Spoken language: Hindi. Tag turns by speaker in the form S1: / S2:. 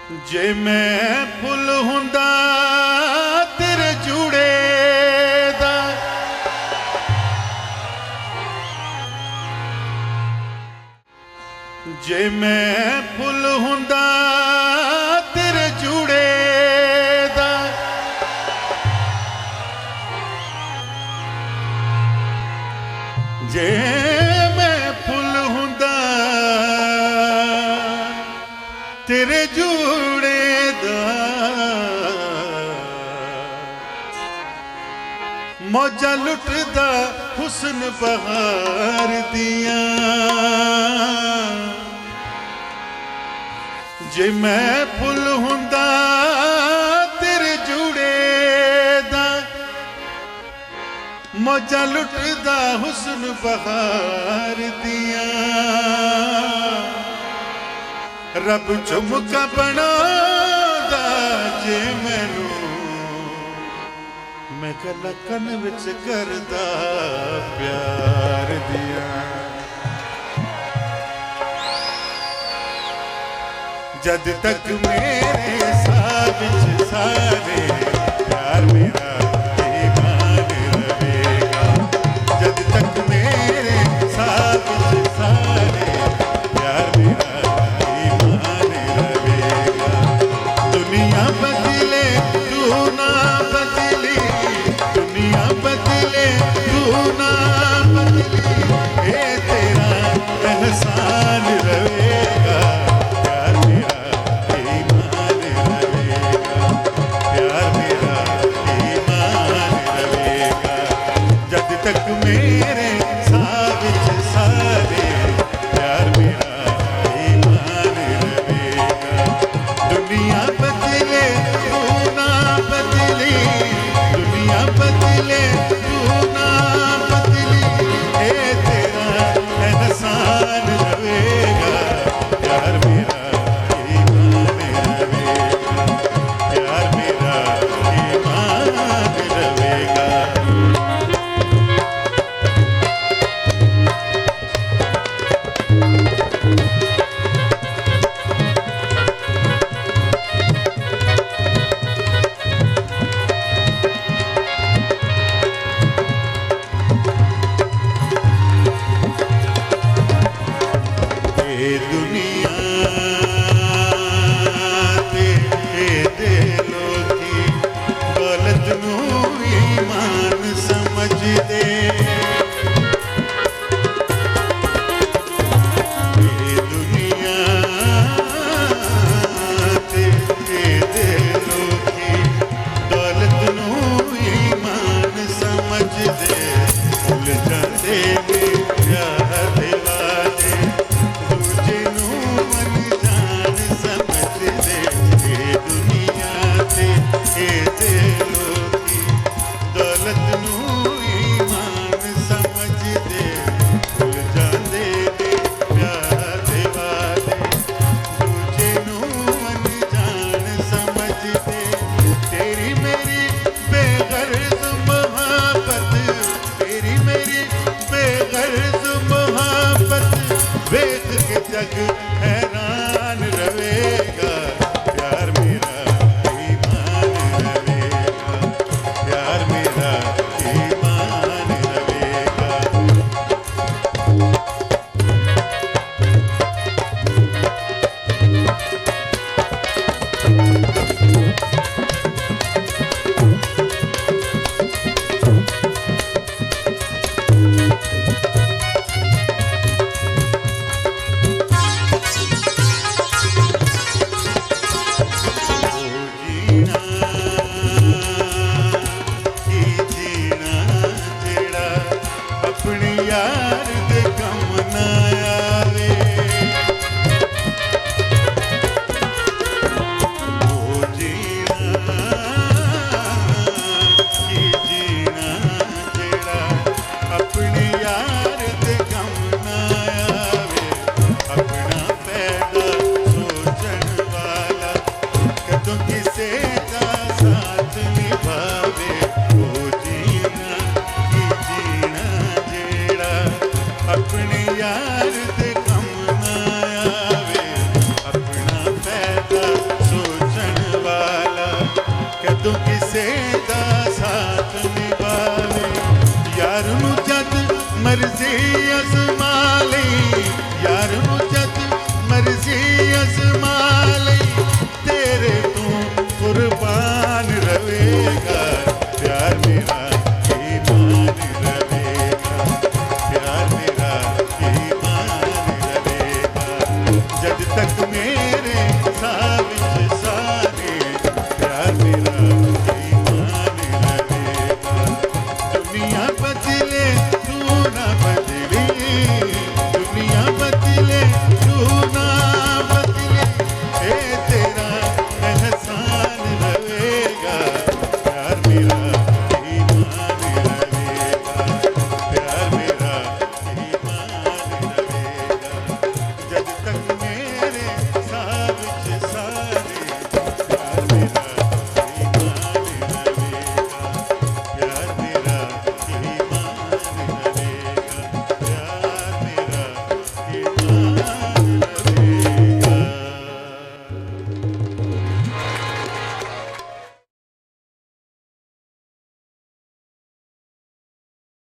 S1: जे मैं फुल हुंदा तेरे जूड़े दा, जे मैं फुल हुंदा तेरे जूड़े दा, जे मैं फुल हुंदा तेरे जूड़े दा, मौजा लुटदा हुस्न बहार दिया। जे मैं फुल हुंदा तेरे जूड़े दा, मौजा लुटदा हुस्न बहार दिया। रब झुमका बनादा जे मैनू, मैं गला कन विच करदा प्यार दिया। जद तक मेरे साथ विच सारे प्यार मेरा ईमान रहेगा। जद तक मेरे साथ विच सारे प्यार मेरा ईमान रहेगा। दुनिया बदले तू ना बदली, दुनिया बदले तू ना बदली, ये तेरा एहसान रहेगा। प्यार मेरा ईमान रहेगा, प्यार मेरा ईमान रहेगा। जब तक मेरे साथ विच सारे प्यार मेरा ईमान रहेगा। दुनिया बदले तू ना बदली, दुनिया बदले तू ना बदली, ये तेरा एहसान रहेगा। प्यार मेरा ईमान रहेगा, प्यार मेरा ईमान रहेगा। ये दुनिया ते लोकी गलत नू ईमान समझ दे। ये दुनिया ते लोकी गलत नू ईमान समझ दे। भुल जाते ने प्यार दिवाले, दूजे नू मन जान समझ दे। ये दुनिया ते लोकी दौलत नू ईमान समझ दे। भुल जाते ने प्यार दिवाले, दूजे नू मन जान समझ दे। तेरी मेरी बेगर्ज मोहब्बत, तेरी मेरी बेगर्ज मोहब्बत वेख के जग हैरान रहेगा। प्यार मेरा ईमान रहेगा, प्यार मेरा ईमान रहेगा। जीना जेड़ा अपने यार दे कम ना आवे। ओ जीना जेड़ा अपने यार दे कम ना आवे। अपना पैदा सोचन वाला कदों किसे का साथ निभावे। ओ जीना जेड़ा अपने यार दे कम ना आवे। अपना पैदा क्योंकि